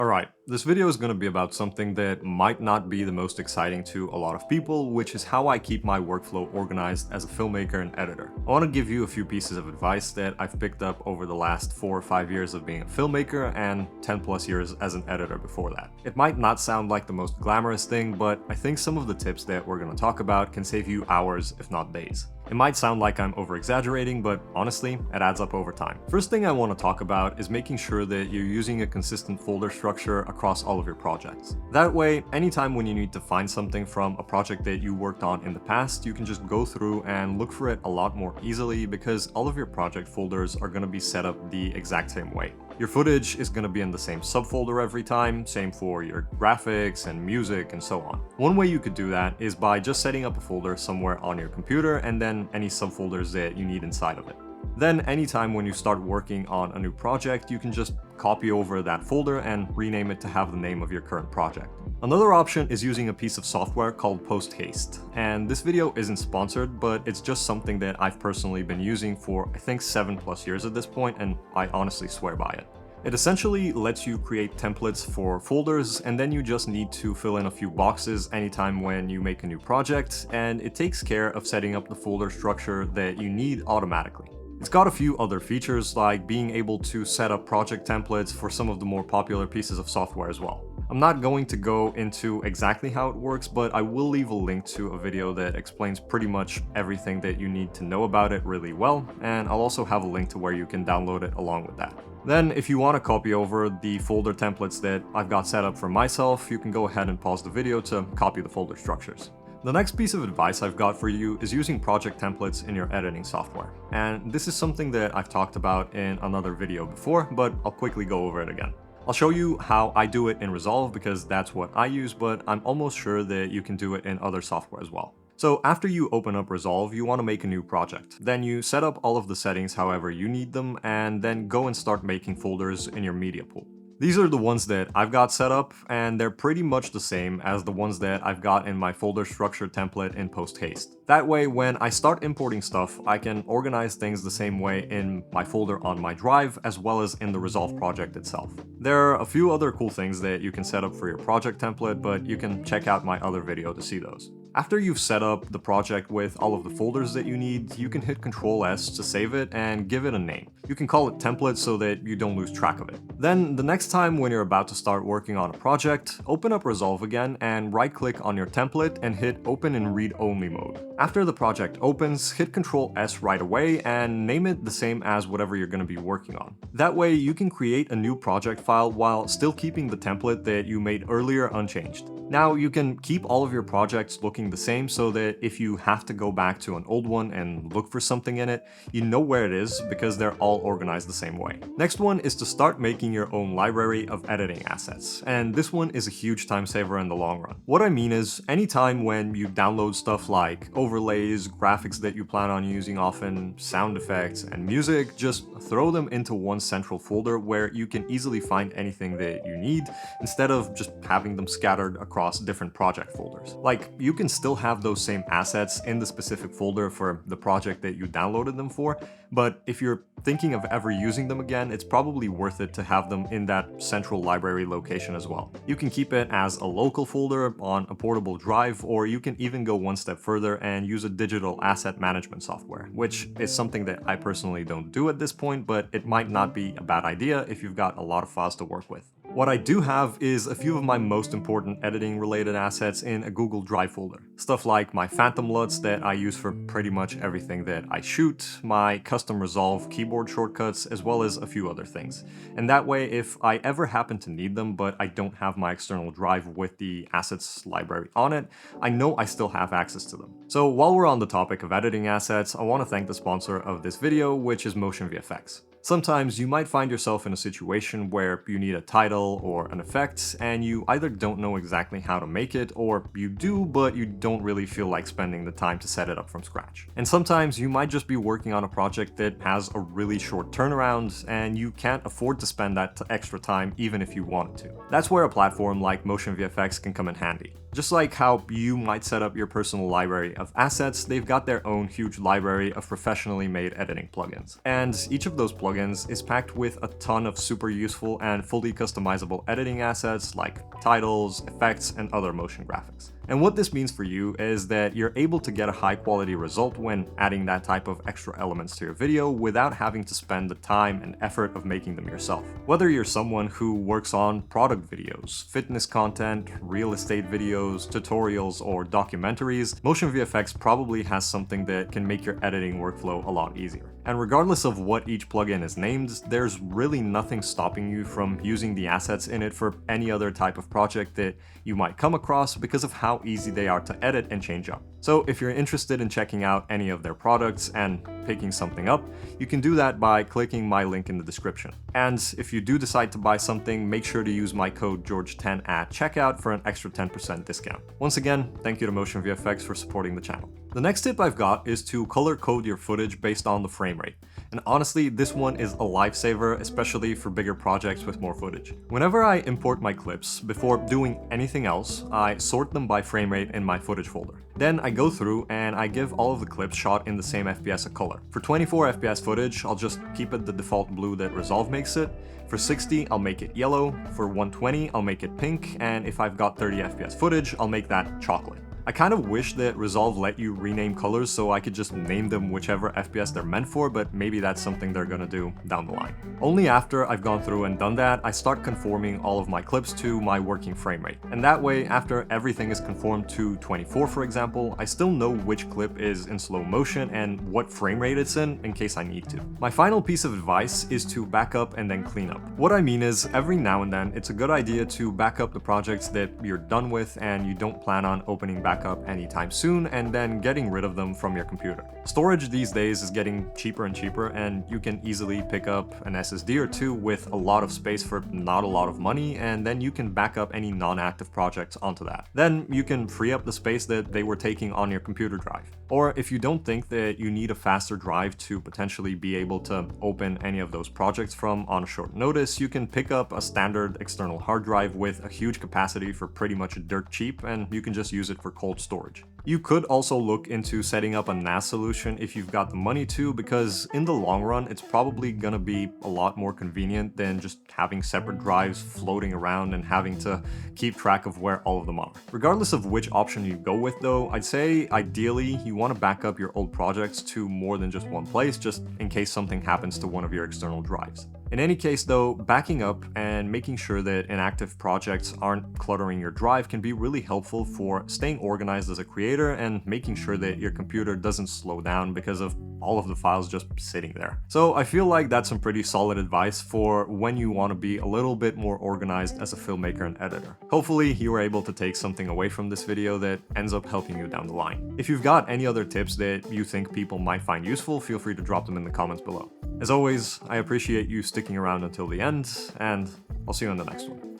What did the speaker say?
Alright, this video is going to be about something that might not be the most exciting to a lot of people, which is how I keep my workflow organized as a filmmaker and editor. I want to give you a few pieces of advice that I've picked up over the last 4 or 5 years of being a filmmaker and 10 plus years as an editor before that. It might not sound like the most glamorous thing, but I think some of the tips that we're going to talk about can save you hours, if not days. It might sound like I'm over-exaggerating, but honestly, it adds up over time. First thing I want to talk about is making sure that you're using a consistent folder structure across all of your projects. That way, anytime when you need to find something from a project that you worked on in the past, you can just go through and look for it a lot more easily because all of your project folders are going to be set up the exact same way. Your footage is going to be in the same subfolder every time, same for your graphics and music and so on. One way you could do that is by just setting up a folder somewhere on your computer and then any subfolders that you need inside of it. Then anytime when you start working on a new project, you can just copy over that folder and rename it to have the name of your current project. Another option is using a piece of software called Post-Haste, and this video isn't sponsored, but it's just something that I've personally been using for I think 7+ years at this point, and I honestly swear by it. It essentially lets you create templates for folders, and then you just need to fill in a few boxes anytime when you make a new project, and it takes care of setting up the folder structure that you need automatically. It's got a few other features like being able to set up project templates for some of the more popular pieces of software as well. I'm not going to go into exactly how it works, but I will leave a link to a video that explains pretty much everything that you need to know about it really well, and I'll also have a link to where you can download it along with that. Then, if you want to copy over the folder templates that I've got set up for myself, you can go ahead and pause the video to copy the folder structures. The next piece of advice I've got for you is using project templates in your editing software. And this is something that I've talked about in another video before, but I'll quickly go over it again. I'll show you how I do it in Resolve because that's what I use, but I'm almost sure that you can do it in other software as well. So after you open up Resolve, you want to make a new project. Then you set up all of the settings however you need them, and then go and start making folders in your media pool. These are the ones that I've got set up, and they're pretty much the same as the ones that I've got in my folder structure template in Post-Haste. That way, when I start importing stuff, I can organize things the same way in my folder on my drive, as well as in the Resolve project itself. There are a few other cool things that you can set up for your project template, but you can check out my other video to see those. After you've set up the project with all of the folders that you need, you can hit Ctrl+S to save it and give it a name. You can call it template so that you don't lose track of it. Then, the next time when you're about to start working on a project, open up Resolve again and right-click on your template and hit Open in Read-Only mode. After the project opens, hit Ctrl+S right away and name it the same as whatever you're going to be working on. That way, you can create a new project file while still keeping the template that you made earlier unchanged. Now, you can keep all of your projects looking the same so that if you have to go back to an old one and look for something in it, you know where it is because they're all organized the same way. Next one is to start making your own library of editing assets, and this one is a huge time saver in the long run. What I mean is, anytime when you download stuff like overlays, graphics that you plan on using often, sound effects, and music, just throw them into one central folder where you can easily find anything that you need instead of just having them scattered across different project folders. Like, you can still have those same assets in the specific folder for the project that you downloaded them for, but if you're thinking of ever using them again, it's probably worth it to have them in that central library location as well. You can keep it as a local folder on a portable drive, or you can even go one step further and use a digital asset management software, which is something that I personally don't do at this point, but it might not be a bad idea if you've got a lot of files to work with. What I do have is a few of my most important editing related assets in a Google Drive folder. Stuff like my Phantom LUTs that I use for pretty much everything that I shoot, my custom Resolve keyboard shortcuts, as well as a few other things. And that way, if I ever happen to need them but I don't have my external drive with the assets library on it, I know I still have access to them. So while we're on the topic of editing assets, I want to thank the sponsor of this video, which is Motion VFX. Sometimes you might find yourself in a situation where you need a title or an effect, and you either don't know exactly how to make it, or you do, but you don't really feel like spending the time to set it up from scratch. And sometimes you might just be working on a project that has a really short turnaround, and you can't afford to spend that extra time even if you wanted to. That's where a platform like Motion VFX can come in handy. Just like how you might set up your personal library of assets, they've got their own huge library of professionally made editing plugins. And each of those plugins is packed with a ton of super useful and fully customizable editing assets like titles, effects, and other motion graphics. And what this means for you is that you're able to get a high quality result when adding that type of extra elements to your video without having to spend the time and effort of making them yourself. Whether you're someone who works on product videos, fitness content, real estate videos, tutorials, or documentaries, Motion VFX probably has something that can make your editing workflow a lot easier. And regardless of what each plugin is named, there's really nothing stopping you from using the assets in it for any other type of project that you might come across because of how easy they are to edit and change up. So if you're interested in checking out any of their products and picking something up, you can do that by clicking my link in the description. And if you do decide to buy something, make sure to use my code George10 at checkout for an extra 10% discount. Once again, thank you to Motion VFX for supporting the channel. The next tip I've got is to color code your footage based on the frame rate. And honestly, this one is a lifesaver, especially for bigger projects with more footage. Whenever I import my clips, before doing anything else, I sort them by frame rate in my footage folder. Then I go through and I give all of the clips shot in the same FPS a color. For 24 FPS footage, I'll just keep it the default blue that Resolve makes it. For 60, I'll make it yellow. For 120, I'll make it pink. And if I've got 30 FPS footage, I'll make that chocolate. I kind of wish that Resolve let you rename colors so I could just name them whichever FPS they're meant for, but maybe that's something they're gonna do down the line. Only after I've gone through and done that, I start conforming all of my clips to my working frame rate. And that way, after everything is conformed to 24, for example, I still know which clip is in slow motion and what frame rate it's in case I need to. My final piece of advice is to back up and then clean up. What I mean is, every now and then, it's a good idea to back up the projects that you're done with and you don't plan on opening back up anytime soon and then getting rid of them from your computer. Storage these days is getting cheaper and cheaper, and you can easily pick up an SSD or two with a lot of space for not a lot of money, and then you can back up any non-active projects onto that. Then you can free up the space that they were taking on your computer drive. Or if you don't think that you need a faster drive to potentially be able to open any of those projects from on short notice, you can pick up a standard external hard drive with a huge capacity for pretty much dirt cheap, and you can just use it for cold storage. You could also look into setting up a NAS solution if you've got the money to, because in the long run, it's probably gonna be a lot more convenient than just having separate drives floating around and having to keep track of where all of them are. Regardless of which option you go with though, I'd say ideally you want to back up your old projects to more than just one place, just in case something happens to one of your external drives. In any case though, backing up and making sure that inactive projects aren't cluttering your drive can be really helpful for staying organized as a creator and making sure that your computer doesn't slow down because of all of the files just sitting there. So I feel like that's some pretty solid advice for when you want to be a little bit more organized as a filmmaker and editor. Hopefully you were able to take something away from this video that ends up helping you down the line. If you've got any other tips that you think people might find useful, feel free to drop them in the comments below. As always, I appreciate you sticking around until the end, and I'll see you on the next one.